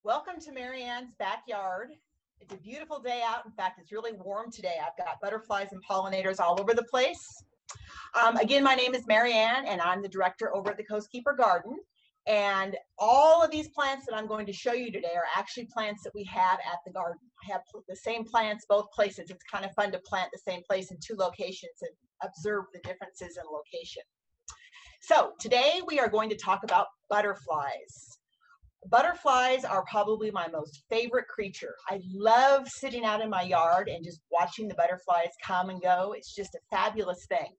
Welcome to Marianne's backyard. It's a beautiful day out. In fact, it's really warm today. I've got butterflies and pollinators all over the place. Again, my name is Marianne, and I'm the director over at the Coast Keeper Garden. And all of these plants that I'm going to show you today are actually plants that we have at the garden. I have the same plants both places. It's kind of fun to plant the same place in two locations and observe the differences in location. So today we are going to talk about butterflies. Butterflies are probably my most favorite creature. I love sitting out in my yard and just watching the butterflies come and go. It's just a fabulous thing.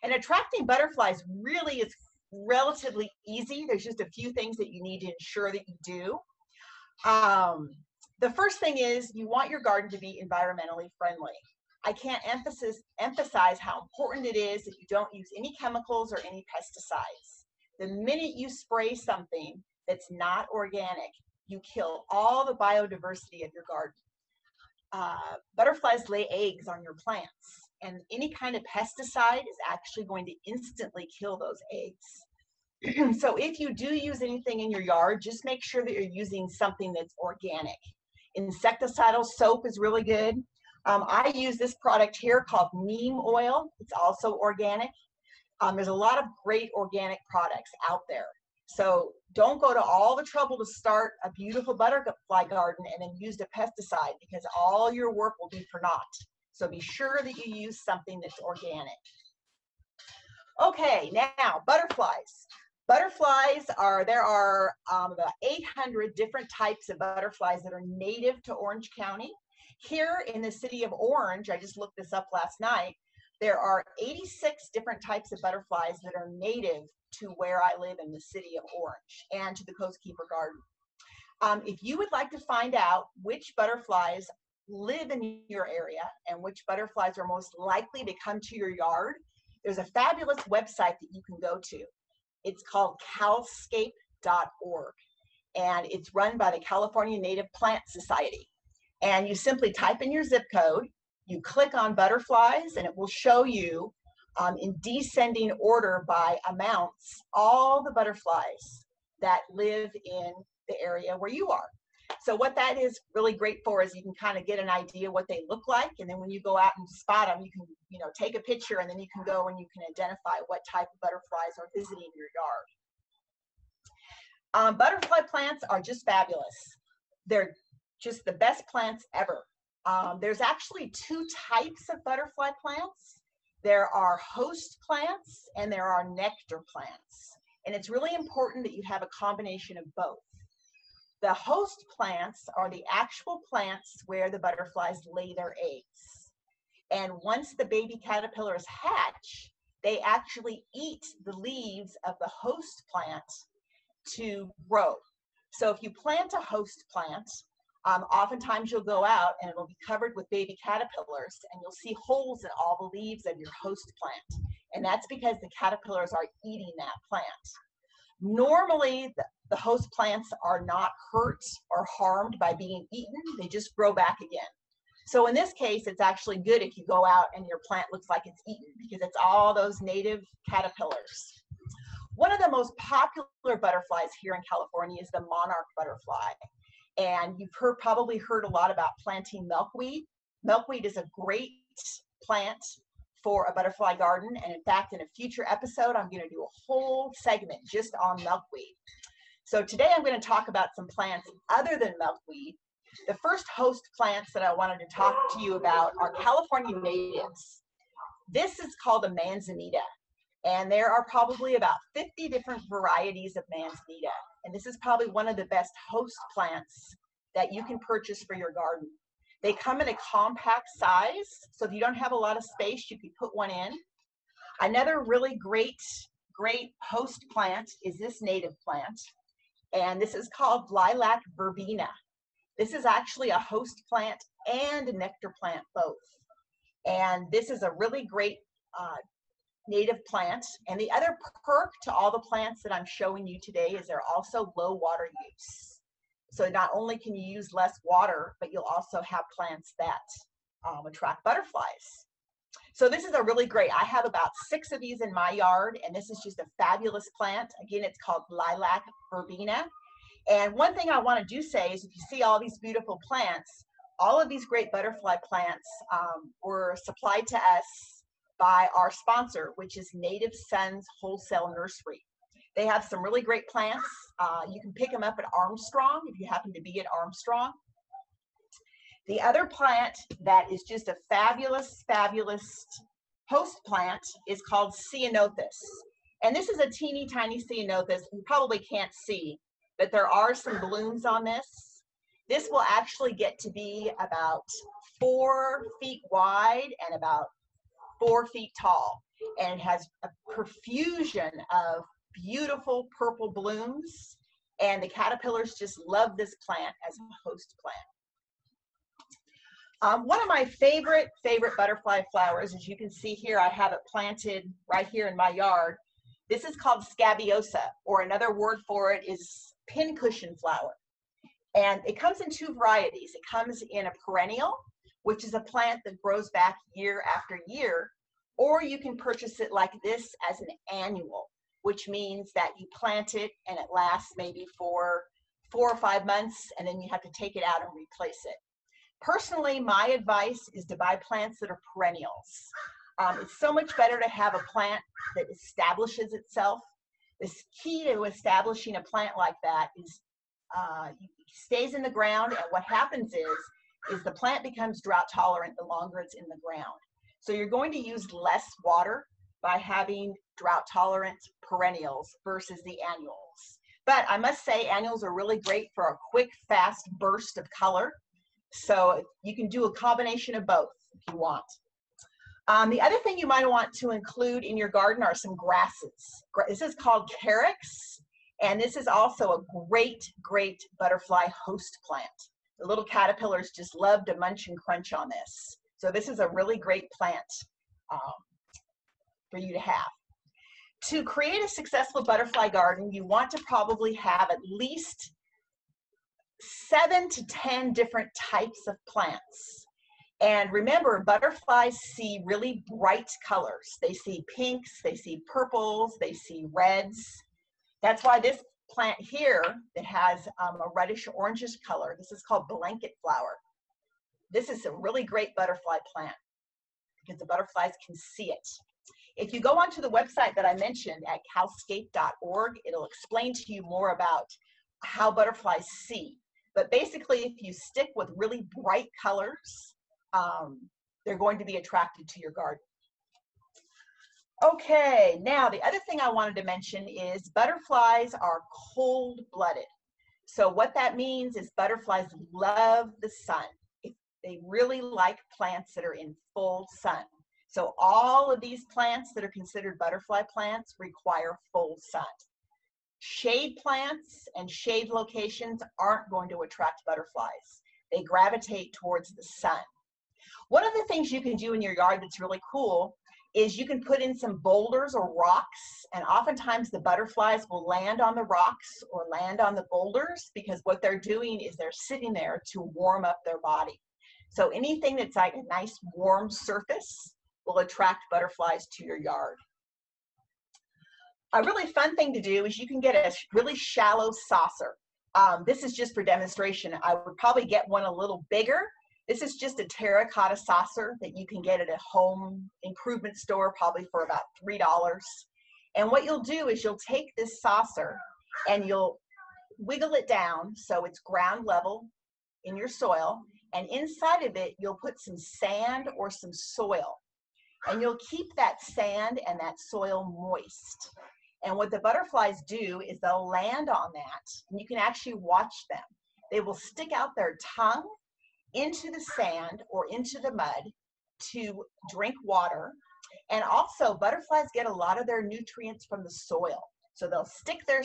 And attracting butterflies really is relatively easy. There's just a few things that you need to ensure that you do. The first thing is you want your garden to be environmentally friendly. I can't emphasize how important it is that you don't use any chemicals or any pesticides. The minute you spray something that's not organic, you kill all the biodiversity of your garden. Butterflies lay eggs on your plants, and any kind of pesticide is actually going to instantly kill those eggs. So if you do use anything in your yard, just make sure that you're using something that's organic. Insecticidal soap is really good. I use this product here called neem oil. It's also organic. There's a lot of great organic products out there. So don't go to all the trouble to start a beautiful butterfly garden and then use a pesticide, because all your work will be for naught. So be sure that you use something that's organic. Okay, now butterflies. There are about 800 different types of butterflies that are native to Orange County. Here in the city of Orange, I just looked this up last night, there are 86 different types of butterflies that are native to where I live in the city of Orange and to the Coast Keeper Garden. If you would like to find out which butterflies live in your area and which butterflies are most likely to come to your yard, there's a fabulous website that you can go to. It's called calscape.org, and it's run by the California Native Plant Society. And you simply type in your zip code, you click on butterflies, and it will show you in descending order by amounts all the butterflies that live in the area where you are. So what that is really great for is you can kind of get an idea what they look like, and then when you go out and spot them, you can take a picture, and then you can go and you can identify what type of butterflies are visiting your yard. Butterfly plants are just fabulous. They're just the best plants ever. There's actually two types of butterfly plants. There are host plants and there are nectar plants. And it's really important that you have a combination of both. The host plants are the actual plants where the butterflies lay their eggs. And once the baby caterpillars hatch, they actually eat the leaves of the host plant to grow. So if you plant a host plant, oftentimes you'll go out and it'll be covered with baby caterpillars, and you'll see holes in all the leaves of your host plant. And that's because the caterpillars are eating that plant. Normally, the host plants are not hurt or harmed by being eaten. They just grow back again. So in this case, it's actually good if you go out and your plant looks like it's eaten, because it's all those native caterpillars. One of the most popular butterflies here in California is the monarch butterfly. And you've probably heard a lot about planting milkweed. Milkweed is a great plant for a butterfly garden. And in fact, in a future episode, I'm going to do a whole segment just on milkweed. So today I'm going to talk about some plants other than milkweed. The first host plants that I wanted to talk to you about are California natives. This is called a manzanita. And there are probably about 50 different varieties of manzanita. And this is probably one of the best host plants that you can purchase for your garden. They come in a compact size, so if you don't have a lot of space, you can put one in. Another really great host plant is this native plant, and this is called lilac verbena. This is actually a host plant and a nectar plant both. And this is a really great native plant. And the other perk to all the plants that I'm showing you today is they're also low water use. So not only can you use less water, but you'll also have plants that attract butterflies. So this is a really great, I have about 6 of these in my yard, and this is just a fabulous plant. Again, it's called lilac verbena. And one thing I want to say is if you see all these beautiful plants, all of these great butterfly plants were supplied to us by our sponsor, which is Native Sons Wholesale Nursery. They have some really great plants. You can pick them up at Armstrong if you happen to be at Armstrong. The other plant that is just a fabulous, fabulous host plant is called Ceanothus. And this is a teeny tiny Ceanothus. You probably can't see, but there are some blooms on this. This will actually get to be about 4 feet wide and about 4 feet tall. And it has a profusion of beautiful purple blooms. And the caterpillars just love this plant as a host plant. One of my favorite butterfly flowers, as you can see here, I have it planted right here in my yard. This is called scabiosa, or another word for it is pincushion flower. And it comes in 2 varieties. It comes in a perennial, which is a plant that grows back year after year, or you can purchase it like this as an annual, which means that you plant it and it lasts maybe for 4 or 5 months, and then you have to take it out and replace it. Personally, my advice is to buy plants that are perennials. It's so much better to have a plant that establishes itself. The key to establishing a plant like that is it stays in the ground, and what happens is the plant becomes drought tolerant the longer it's in the ground. So you're going to use less water by having drought tolerant perennials versus the annuals. But I must say annuals are really great for a quick, fast burst of color. So you can do a combination of both if you want. The other thing you might want to include in your garden are some grasses. This is called carex, and this is also a great butterfly host plant. The little caterpillars just love to munch and crunch on this. So this is a really great plant for you to have. To create a successful butterfly garden, you want to probably have at least 7 to 10 different types of plants. And remember, butterflies see really bright colors. They see pinks, they see purples, they see reds. That's why this plant here that has a reddish orangish color, this is called blanket flower. This is a really great butterfly plant because the butterflies can see it. If you go onto the website that I mentioned at calscape.org, it'll explain to you more about how butterflies see. But basically, if you stick with really bright colors, they're going to be attracted to your garden. Okay, now the other thing I wanted to mention is butterflies are cold-blooded. So what that means is butterflies love the sun. They really like plants that are in full sun. So all of these plants that are considered butterfly plants require full sun. Shade plants and shade locations aren't going to attract butterflies. They gravitate towards the sun. One of the things you can do in your yard that's really cool is you can put in some boulders or rocks, and oftentimes the butterflies will land on the rocks or land on the boulders because what they're doing is they're sitting there to warm up their body. So anything that's like a nice warm surface will attract butterflies to your yard. A really fun thing to do is you can get a really shallow saucer. This is just for demonstration. I would probably get one a little bigger. This is just a terracotta saucer that you can get at a home improvement store probably for about $3. And what you'll do is you'll take this saucer and you'll wiggle it down so it's ground level in your soil. And inside of it, you'll put some sand or some soil. And you'll keep that sand and that soil moist. And what the butterflies do is they'll land on that, and you can actually watch them. They will stick out their tongue into the sand or into the mud to drink water. And also, butterflies get a lot of their nutrients from the soil. So they'll stick their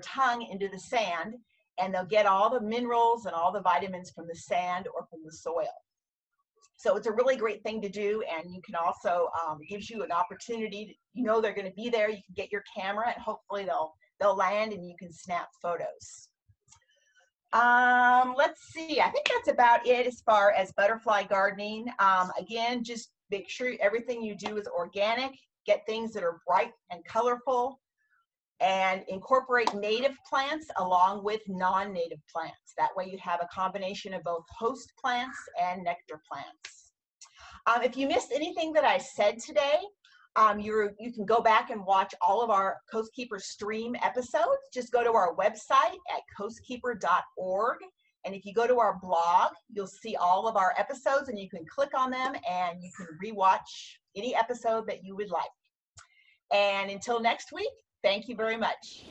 tongue into the sand, and they'll get all the minerals and all the vitamins from the sand or from the soil. So it's a really great thing to do, and you can also, gives you an opportunity, you know they're going to be there, you can get your camera, and hopefully they'll land and you can snap photos. Let's see, I think that's about it as far as butterfly gardening. Again, just make sure everything you do is organic, get things that are bright and colorful, and incorporate native plants along with non-native plants. That way you have a combination of both host plants and nectar plants. If you missed anything that I said today, you can go back and watch all of our Coastkeeper Stream episodes. Just go to our website at coastkeeper.org. And if you go to our blog, you'll see all of our episodes, and you can click on them and you can rewatch any episode that you would like. And until next week, thank you very much.